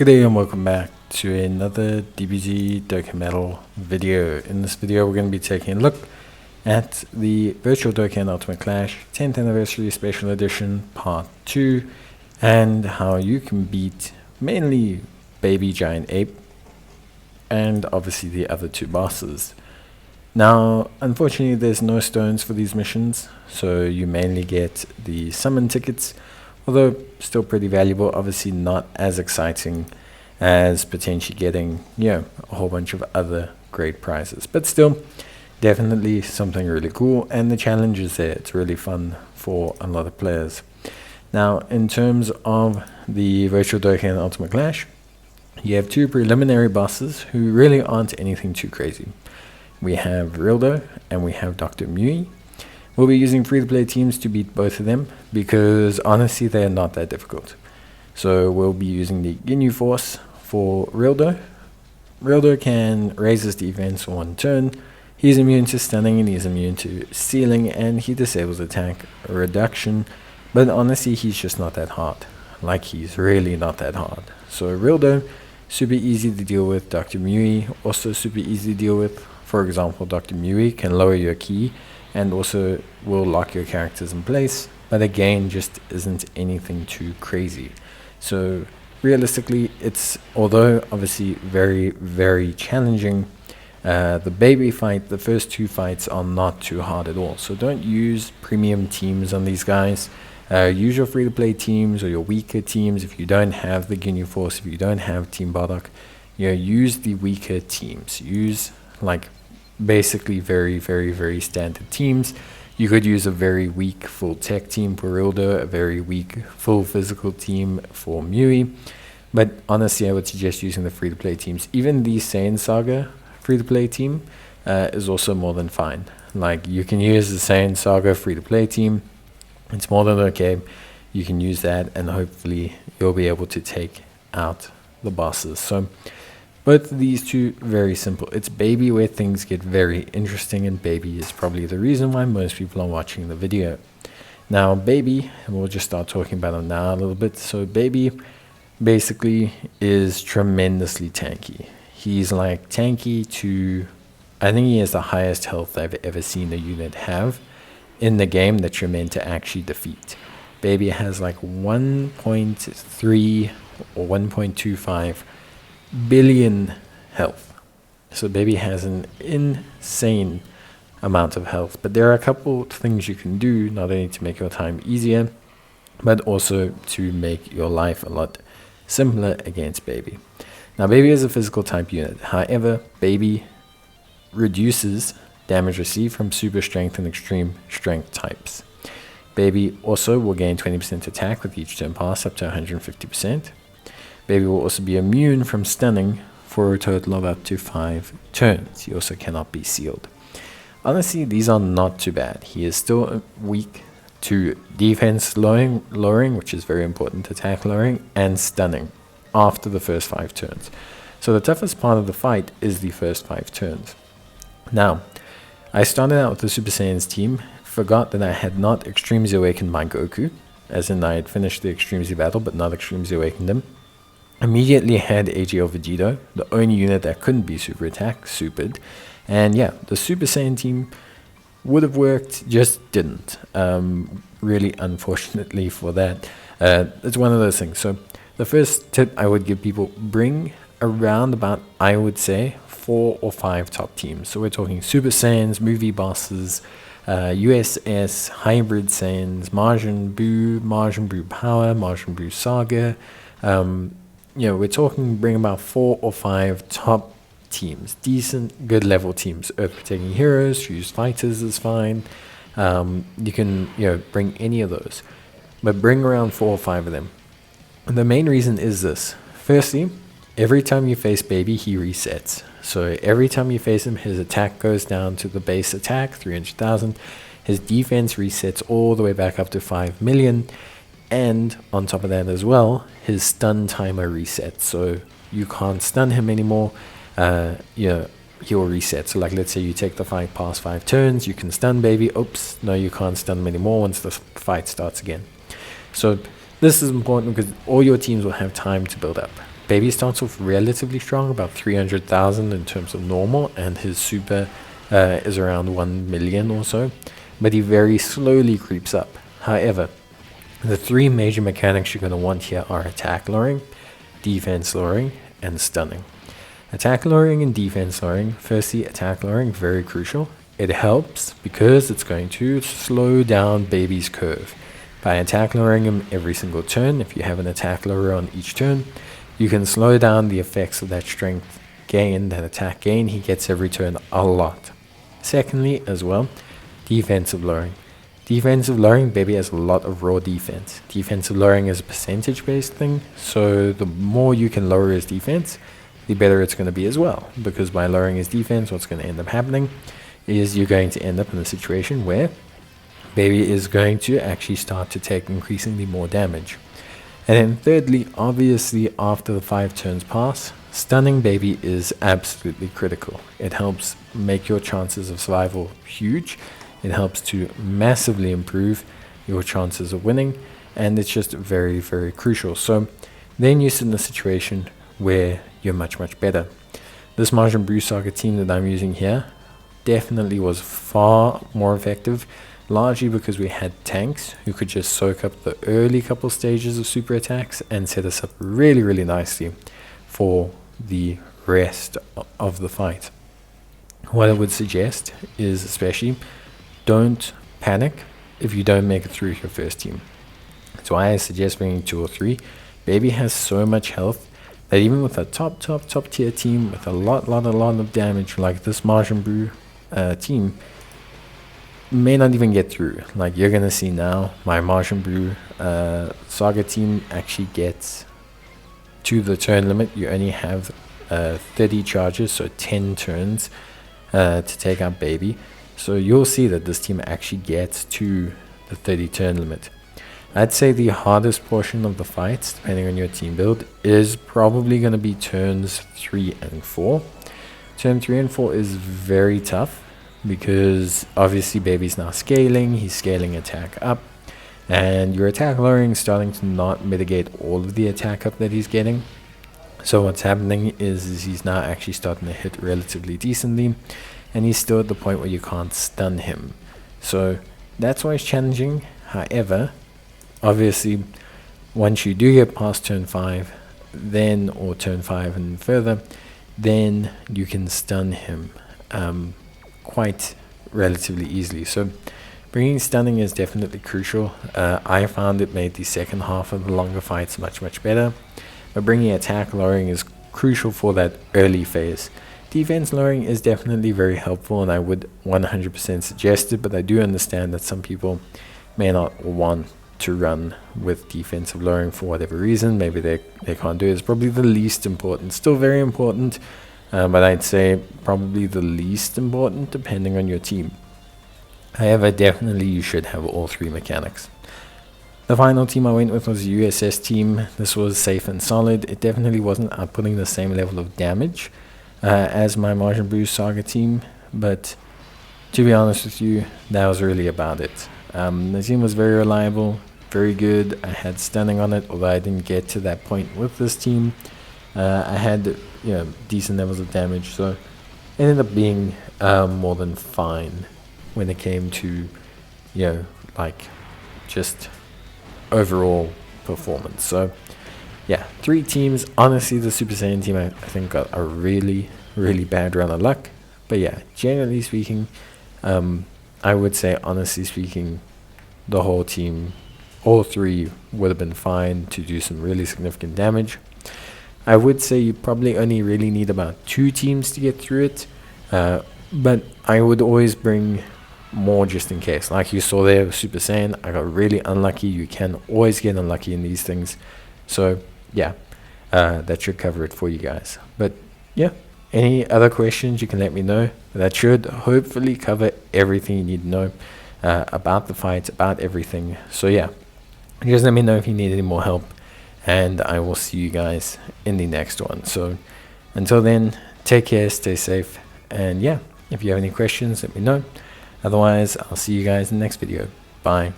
Good day and welcome back to another DBZ Dokkan Metal video. In this video we're going to be taking a look at the Virtual Dokkan Ultimate Clash 10th Anniversary Special Edition Part 2 and how you can beat mainly Baby Giant Ape and obviously the other two bosses. Now unfortunately there's no stones for these missions, so you mainly get the summon tickets, although still pretty valuable. Obviously not as exciting as potentially getting, a whole bunch of other great prizes, but still definitely something really cool, and the challenge is there. It's really fun for a lot of players. Now in terms of the Virtual Dokkan Ultimate Clash, you have two preliminary bosses who really aren't anything too crazy. We have Rilldo and we have Dr. Myuu. We'll be using free-to-play teams to beat both of them because honestly they're not that difficult. So we'll be using the Ginyu Force for Rilldo. Rilldo can raise his defense for one turn. He's immune to stunning and he's immune to sealing, and he disables attack reduction, but honestly he's just not that hard. Like, he's really not that hard. So Rilldo, super easy to deal with. Dr. Myuu, also super easy to deal with. For example, Dr. Myuu can lower your ki and also will lock your characters in place, but again just isn't anything too crazy. So realistically, it's, although obviously very challenging, the baby fight, the first two fights are not too hard at all. So don't use premium teams on these guys. Use your free-to-play teams or your weaker teams. If you don't have the Ginyu Force, if you don't have Team Bardock, use the weaker teams. Use like basically very standard teams. You could use a very weak full tech team for Rilldo, a very weak full physical team for Myuu, but honestly I would suggest using the free-to-play teams. Even the Saiyan Saga free-to-play team is also more than fine. Like, you can use the Saiyan Saga free-to-play team, it's more than okay. You can use that and hopefully you'll be able to take out the bosses. So both of these two, very simple. It's Baby where things get very interesting, and Baby is probably the reason why most people are watching the video. Now Baby, and we'll just start talking about him now a little bit. So Baby basically is tremendously tanky. He's like tanky to, I think he has the highest health I've ever seen a unit have in the game that you're meant to actually defeat. Baby has like 1.3 or 1.25 billion health. So Baby has an insane amount of health, but there are a couple of things you can do, not only to make your time easier, but also to make your life a lot simpler against Baby. Now Baby is a physical type unit, however Baby reduces damage received from super strength and extreme strength types. Baby also will gain 20% attack with each turn pass, up to 150%. Baby will also be immune from stunning for a total of up to 5 turns. He also cannot be sealed. Honestly, these are not too bad. He is still weak to defense lowering, which is very important, attack lowering, and stunning after the first 5 turns. So the toughest part of the fight is the first 5 turns. Now, I started out with the Super Saiyans team, forgot that I had not Extremely Awakened my Goku, as in I had finished the Extremely battle but not Extremely Awakened him. Immediately had AGL Vegito, the only unit that couldn't be super attack, supered. And yeah, the Super Saiyan team would have worked, just didn't. Really unfortunately for that. It's one of those things. So the first tip I would give people, bring around about, I would say, 4 or 5 top teams. So we're talking Super Saiyans, movie bosses, USS, Hybrid Saiyans, Majin Buu Power, Majin Buu Saga. We're talking bring about 4 or 5 top teams, decent, good level teams. Earth Protecting Heroes, Fused Fighters is fine. You can bring any of those, but bring around 4 or 5 of them. And the main reason is this. Firstly, every time you face Baby, he resets. So every time you face him, his attack goes down to the base attack, 300,000. His defense resets all the way back up to 5 million. And on top of that as well, his stun timer resets. So you can't stun him anymore. He'll reset. So like, let's say you take the fight past 5 turns, you can stun Baby. Oops, no, you can't stun him anymore once the fight starts again. So this is important because all your teams will have time to build up. Baby starts off relatively strong, about 300,000 in terms of normal, and his super is around 1 million or so, but he very slowly creeps up. However, the three major mechanics you're going to want here are attack lowering, defense lowering, and stunning. Attack lowering and defense lowering. Firstly, attack lowering, very crucial. It helps because it's going to slow down Baby's curve. By attack lowering him every single turn, if you have an attack lower on each turn, you can slow down the effects of that strength gain, that attack gain he gets every turn a lot. Secondly, as well, defensive lowering. Defensive lowering, Baby has a lot of raw defense. Defensive lowering is a percentage-based thing, so the more you can lower his defense, the better it's going to be as well. Because by lowering his defense, what's going to end up happening is you're going to end up in a situation where Baby is going to actually start to take increasingly more damage. And then thirdly, obviously after the 5 turns pass, stunning Baby is absolutely critical. It helps make your chances of survival huge. It helps to massively improve your chances of winning, and it's just very, very crucial. So then you sit in a situation where you're much better. This Majin Buu Saga team that I'm using here definitely was far more effective, largely because we had tanks who could just soak up the early couple stages of super attacks and set us up really nicely for the rest of the fight. What I would suggest is, especially, don't panic if you don't make it through your first team. So I suggest bringing 2 or 3. Baby has so much health that even with a top tier team with a lot of damage like this Majin Buu team, may not even get through. Like you're gonna see now, my Majin Buu Saga team actually gets to the turn limit. You only have 30 charges, so 10 turns to take out Baby. So you'll see that this team actually gets to the 30 turn limit. I'd say the hardest portion of the fights, depending on your team build, is probably going to be turns 3 and 4. Turn 3 and 4 is very tough because obviously Baby's now scaling, he's scaling attack up, and your attack lowering is starting to not mitigate all of the attack up that he's getting. So what's happening is he's now actually starting to hit relatively decently, and he's still at the point where you can't stun him. So that's why it's challenging. However, obviously, once you do get past turn 5, then, or turn 5 and further, then you can stun him quite relatively easily. So bringing stunning is definitely crucial. I found it made the second half of the longer fights much better. But bringing attack lowering is crucial for that early phase. Defense lowering is definitely very helpful, and I would 100% suggest it, but I do understand that some people may not want to run with defensive lowering for whatever reason. Maybe they can't do it. It's probably the least important. Still very important, but I'd say probably the least important depending on your team. However, definitely you should have all 3 mechanics. The final team I went with was the USS team. This was safe and solid. It definitely wasn't outputting the same level of damage as my Majin Buu Saga team, but to be honest with you, that was really about it. The team was very reliable, very good. I had stunning on it, although I didn't get to that point with this team. I had decent levels of damage, so it ended up being more than fine when it came to like just overall performance. So yeah, 3 teams. Honestly, the Super Saiyan team I think got a really bad run of luck, but yeah, generally speaking, I would say, honestly speaking, the whole team, all 3 would have been fine to do some really significant damage. I would say you probably only really need about 2 teams to get through it, but I would always bring more just in case. Like you saw there with Super Saiyan, I got really unlucky. You can always get unlucky in these things. So yeah, that should cover it for you guys. But yeah, any other questions you can let me know. That should hopefully cover everything you need to know about the fights, about everything. So yeah, just let me know if you need any more help, and I will see you guys in the next one. So until then, take care, stay safe, and yeah, if you have any questions, let me know. Otherwise, I'll see you guys in the next video. Bye.